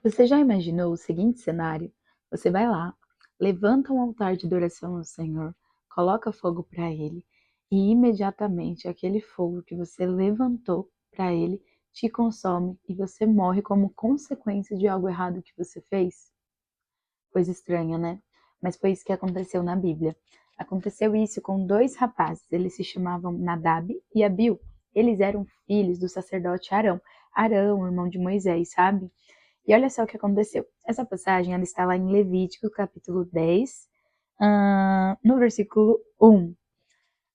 Você já imaginou o seguinte cenário? Você vai lá, levanta um altar de adoração ao Senhor, coloca fogo para Ele e imediatamente aquele fogo que você levantou para Ele te consome e você morre como consequência de algo errado que você fez? Coisa estranha, né? Mas foi isso que aconteceu na Bíblia. Aconteceu isso com dois rapazes, eles se chamavam Nadab e Abiú. Eles eram filhos do sacerdote Arão. Arão, irmão de Moisés, sabe? E olha só o que aconteceu. Essa passagem ela está lá em Levítico, capítulo 10, no versículo 1.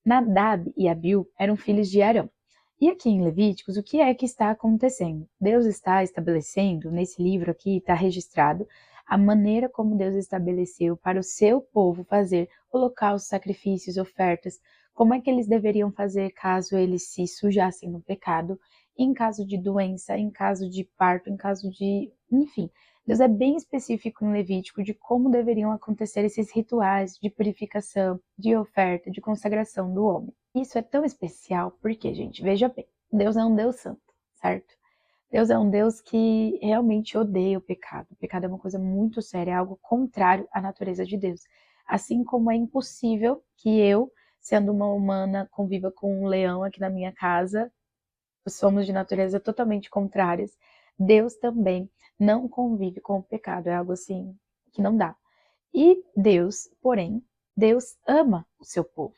Nadab e Abiú eram filhos de Arão. E aqui em Levíticos, o que é que está acontecendo? Deus está estabelecendo, nesse livro aqui está registrado, a maneira como Deus estabeleceu para o seu povo fazer holocaustos, sacrifícios, ofertas, como é que eles deveriam fazer caso eles se sujassem no pecado, em caso de doença, em caso de parto, em caso de... enfim, Deus é bem específico em Levítico de como deveriam acontecer esses rituais de purificação, de oferta, de consagração do homem. Isso é tão especial porque, gente, veja bem, Deus é um Deus santo, certo? Deus é um Deus que realmente odeia o pecado. O pecado é uma coisa muito séria, é algo contrário à natureza de Deus. Assim como é impossível que eu, sendo uma humana, conviva com um leão aqui na minha casa, somos de natureza totalmente contrárias. Deus também não convive com o pecado, é algo assim que não dá. E Deus, porém, Deus ama o seu povo.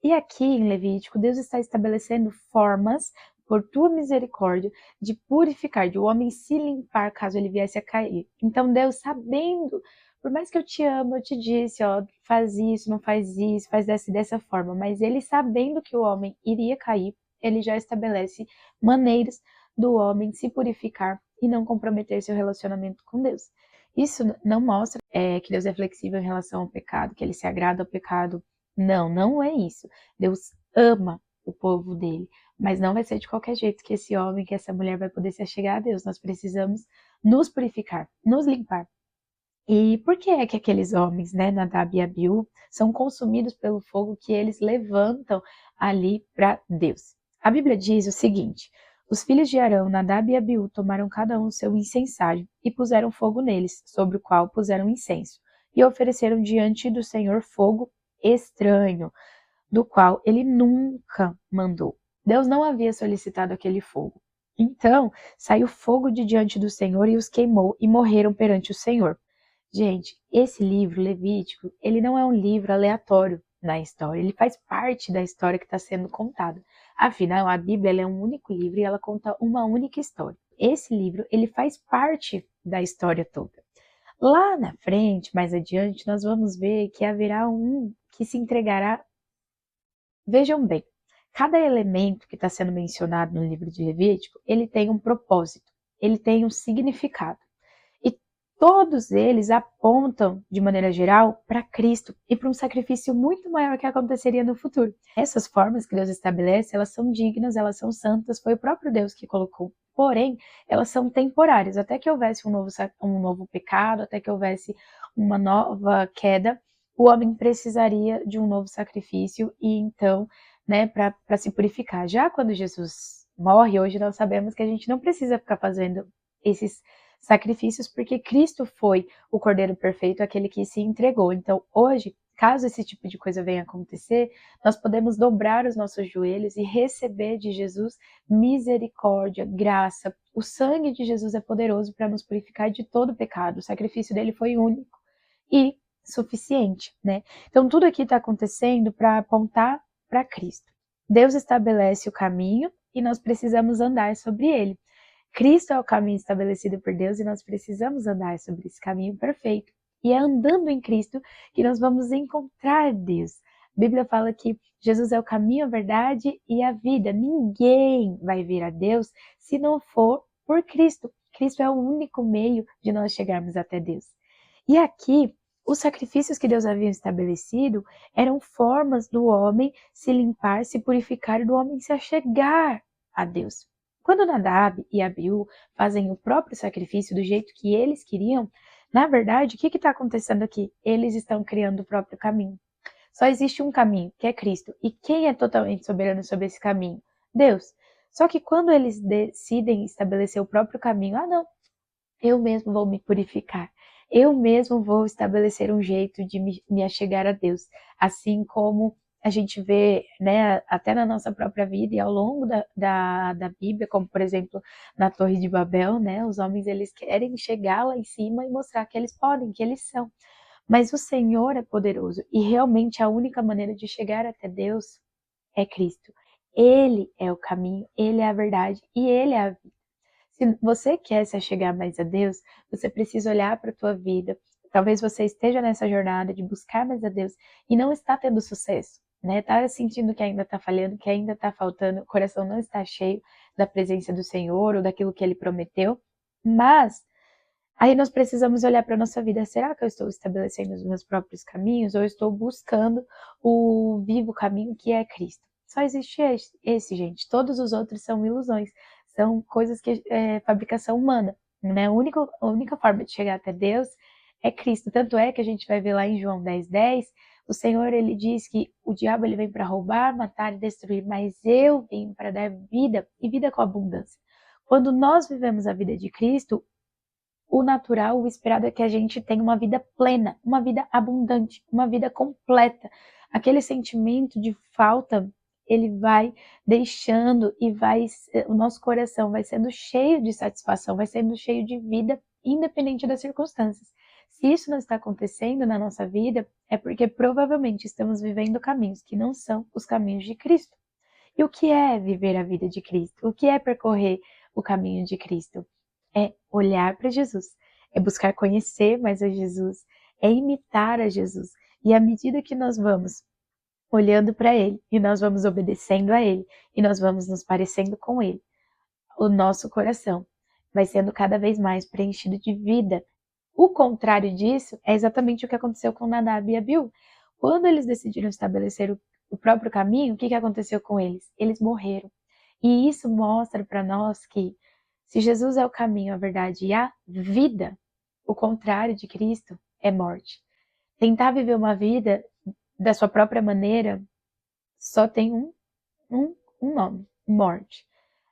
E aqui em Levítico, Deus está estabelecendo formas, por tua misericórdia, de purificar, de o homem se limpar caso ele viesse a cair. Então Deus, sabendo, por mais que eu te amo, eu te disse, ó, faz isso, não faz isso, faz dessa forma, mas ele sabendo que o homem iria cair, ele já estabelece maneiras do homem se purificar e não comprometer seu relacionamento com Deus. Isso não mostra que Deus é flexível em relação ao pecado, que ele se agrada ao pecado. Não, não é isso. Deus ama o povo dele, mas não vai ser de qualquer jeito que esse homem, que essa mulher vai poder se achegar a Deus. Nós precisamos nos purificar, nos limpar. E por que é que aqueles homens, né, Nadab e Abiú, são consumidos pelo fogo que eles levantam ali para Deus? A Bíblia diz o seguinte: os filhos de Arão, Nadab e Abiú, tomaram cada um seu incensário e puseram fogo neles, sobre o qual puseram incenso, e ofereceram diante do Senhor fogo estranho, do qual ele nunca mandou. Deus não havia solicitado aquele fogo. Então, saiu fogo de diante do Senhor e os queimou e morreram perante o Senhor. Gente, esse livro, Levítico, ele não é um livro aleatório na história, ele faz parte da história que está sendo contada. Afinal, a Bíblia ela é um único livro e ela conta uma única história. Esse livro, ele faz parte da história toda. Lá na frente, mais adiante, nós vamos ver que haverá um que se entregará. Vejam bem, cada elemento que está sendo mencionado no livro de Levítico, ele tem um propósito, ele tem um significado. E todos eles apontam, de maneira geral, para Cristo e para um sacrifício muito maior que aconteceria no futuro. Essas formas que Deus estabelece, elas são dignas, elas são santas, foi o próprio Deus que colocou. Porém, elas são temporárias, até que houvesse um novo pecado, até que houvesse uma nova queda, o homem precisaria de um novo sacrifício e então, né, para se purificar. Já quando Jesus morre, hoje nós sabemos que a gente não precisa ficar fazendo esses sacrifícios, porque Cristo foi o Cordeiro perfeito, aquele que se entregou. Então, hoje, caso esse tipo de coisa venha acontecer, nós podemos dobrar os nossos joelhos e receber de Jesus misericórdia, graça. O sangue de Jesus é poderoso para nos purificar de todo pecado. O sacrifício dele foi único e suficiente, né? Então, tudo aqui está acontecendo para apontar para Cristo. Deus estabelece o caminho e nós precisamos andar sobre ele. Cristo é o caminho estabelecido por Deus e nós precisamos andar sobre esse caminho perfeito. E é andando em Cristo que nós vamos encontrar Deus. A Bíblia fala que Jesus é o caminho, a verdade e a vida. Ninguém vai vir a Deus se não for por Cristo. Cristo é o único meio de nós chegarmos até Deus. E aqui, os sacrifícios que Deus havia estabelecido eram formas do homem se limpar, se purificar e do homem se achegar a Deus. Quando Nadab e Abiú fazem o próprio sacrifício do jeito que eles queriam, na verdade, o que está acontecendo aqui? Eles estão criando o próprio caminho. Só existe um caminho, que é Cristo. E quem é totalmente soberano sobre esse caminho? Deus. Só que quando eles decidem estabelecer o próprio caminho, não, eu mesmo vou me purificar. Eu mesmo vou estabelecer um jeito de me achegar a Deus. Assim como a gente vê, né, até na nossa própria vida e ao longo da Bíblia, como por exemplo na Torre de Babel, né, os homens eles querem chegar lá em cima e mostrar que eles podem, que eles são. Mas o Senhor é poderoso e realmente a única maneira de chegar até Deus é Cristo. Ele é o caminho, Ele é a verdade e Ele é a vida. Se você quer se achegar mais a Deus, você precisa olhar para a tua vida. Talvez você esteja nessa jornada de buscar mais a Deus e não está tendo sucesso, né? Está sentindo que ainda está falhando, que ainda está faltando, o coração não está cheio da presença do Senhor ou daquilo que Ele prometeu. Mas aí nós precisamos olhar para a nossa vida. Será que eu estou estabelecendo os meus próprios caminhos ou eu estou buscando o vivo caminho que é Cristo? Só existe esse, gente. Todos os outros são ilusões. São coisas que é fabricação humana, né? A única forma de chegar até Deus é Cristo. Tanto é que a gente vai ver lá em João 10:10, o Senhor ele diz que o diabo ele vem para roubar, matar e destruir, mas eu vim para dar vida e vida com abundância. Quando nós vivemos a vida de Cristo, o natural, o esperado é que a gente tenha uma vida plena, uma vida abundante, uma vida completa. Aquele sentimento de falta, ele vai deixando e o nosso coração vai sendo cheio de satisfação, vai sendo cheio de vida, independente das circunstâncias. Se isso não está acontecendo na nossa vida, é porque provavelmente estamos vivendo caminhos que não são os caminhos de Cristo. E o que é viver a vida de Cristo? O que é percorrer o caminho de Cristo? É olhar para Jesus, é buscar conhecer mais a Jesus, é imitar a Jesus. E à medida que nós vamos olhando para Ele, e nós vamos obedecendo a Ele, e nós vamos nos parecendo com Ele, o nosso coração vai sendo cada vez mais preenchido de vida. O contrário disso é exatamente o que aconteceu com Nadab e Abiú. Quando eles decidiram estabelecer o próprio caminho, o que aconteceu com eles? Eles morreram. E isso mostra para nós que se Jesus é o caminho, a verdade e a vida, o contrário de Cristo é morte. Tentar viver uma vida da sua própria maneira só tem um nome: morte.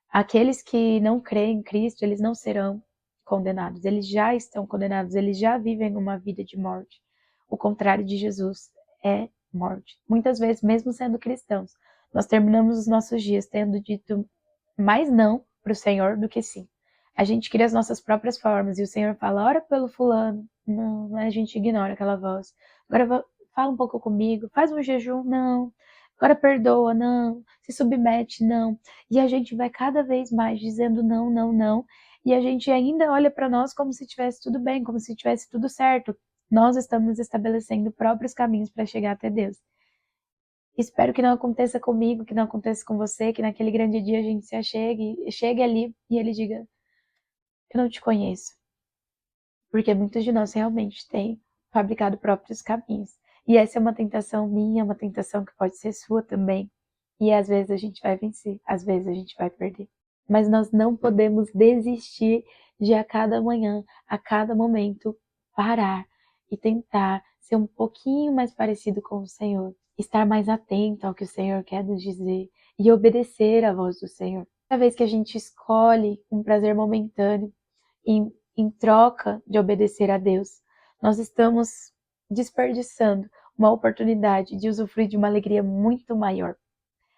Aqueles que não creem em Cristo, eles não serão condenados, eles já estão condenados, eles já vivem uma vida de morte. O contrário de Jesus é morte. Muitas vezes, mesmo sendo cristãos, nós terminamos os nossos dias tendo dito mais não para o Senhor do que sim. A gente cria as nossas próprias formas e o Senhor fala, ora pelo fulano. Não, a gente ignora aquela voz. Agora fala um pouco comigo, faz um jejum, não. Agora perdoa, não. Se submete, não. E a gente vai cada vez mais dizendo não, não, não. E a gente ainda olha para nós como se tivesse tudo bem, como se tivesse tudo certo. Nós estamos estabelecendo próprios caminhos para chegar até Deus. Espero que não aconteça comigo, que não aconteça com você, que naquele grande dia a gente se chegue ali e ele diga, eu não te conheço. Porque muitos de nós realmente têm fabricado próprios caminhos. E essa é uma tentação minha, uma tentação que pode ser sua também. E às vezes a gente vai vencer, às vezes a gente vai perder. Mas nós não podemos desistir de a cada manhã, a cada momento, parar e tentar ser um pouquinho mais parecido com o Senhor. Estar mais atento ao que o Senhor quer nos dizer e obedecer à voz do Senhor. Cada vez que a gente escolhe um prazer momentâneo em troca de obedecer a Deus, nós estamos desperdiçando uma oportunidade de usufruir de uma alegria muito maior.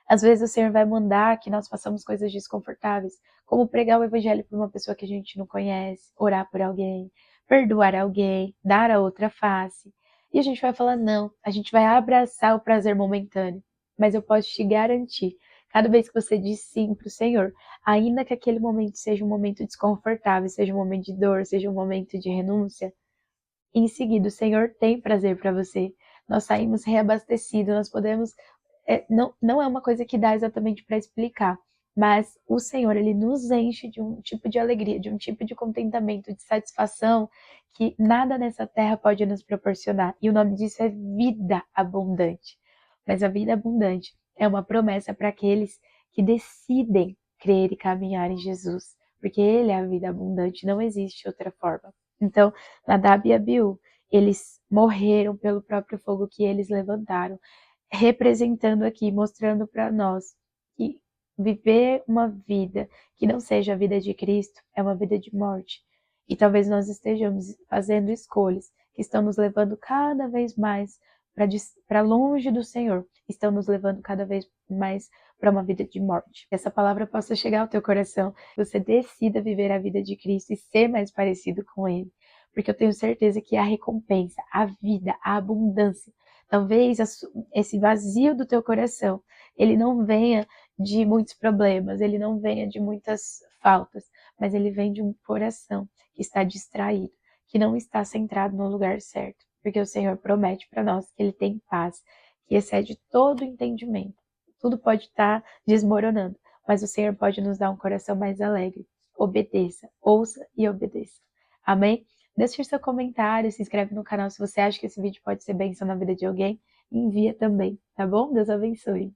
Às vezes o Senhor vai mandar que nós façamos coisas desconfortáveis, como pregar o evangelho para uma pessoa que a gente não conhece, orar por alguém, perdoar alguém, dar a outra face. E a gente vai falar não, a gente vai abraçar o prazer momentâneo. Mas eu posso te garantir, cada vez que você diz sim para o Senhor, ainda que aquele momento seja um momento desconfortável, seja um momento de dor, seja um momento de renúncia, em seguida o Senhor tem prazer para você. Nós saímos reabastecidos, nós podemos não é uma coisa que dá exatamente para explicar, mas o Senhor, ele nos enche de um tipo de alegria, de um tipo de contentamento, de satisfação que nada nessa terra pode nos proporcionar. E o nome disso é vida abundante. Mas a vida abundante é uma promessa para aqueles que decidem crer e caminhar em Jesus, porque Ele é a vida abundante, não existe outra forma. Então, Nadab e Abiú, eles morreram pelo próprio fogo que eles levantaram, representando aqui, mostrando para nós que viver uma vida que não seja a vida de Cristo é uma vida de morte. E talvez nós estejamos fazendo escolhas que estão nos levando cada vez mais para longe do Senhor, estão nos levando cada vez mais para uma vida de morte. Que essa palavra possa chegar ao teu coração, que você decida viver a vida de Cristo e ser mais parecido com Ele, porque eu tenho certeza que a recompensa, a vida, a abundância, talvez esse vazio do teu coração, ele não venha de muitos problemas, ele não venha de muitas faltas, mas ele vem de um coração que está distraído, que não está centrado no lugar certo, porque o Senhor promete para nós que Ele tem paz, que excede todo entendimento. Tudo pode estar desmoronando, mas o Senhor pode nos dar um coração mais alegre. Obedeça, ouça e obedeça. Amém? Deixe seu comentário, se inscreve no canal se você acha que esse vídeo pode ser bênção na vida de alguém, e envia também, tá bom? Deus abençoe.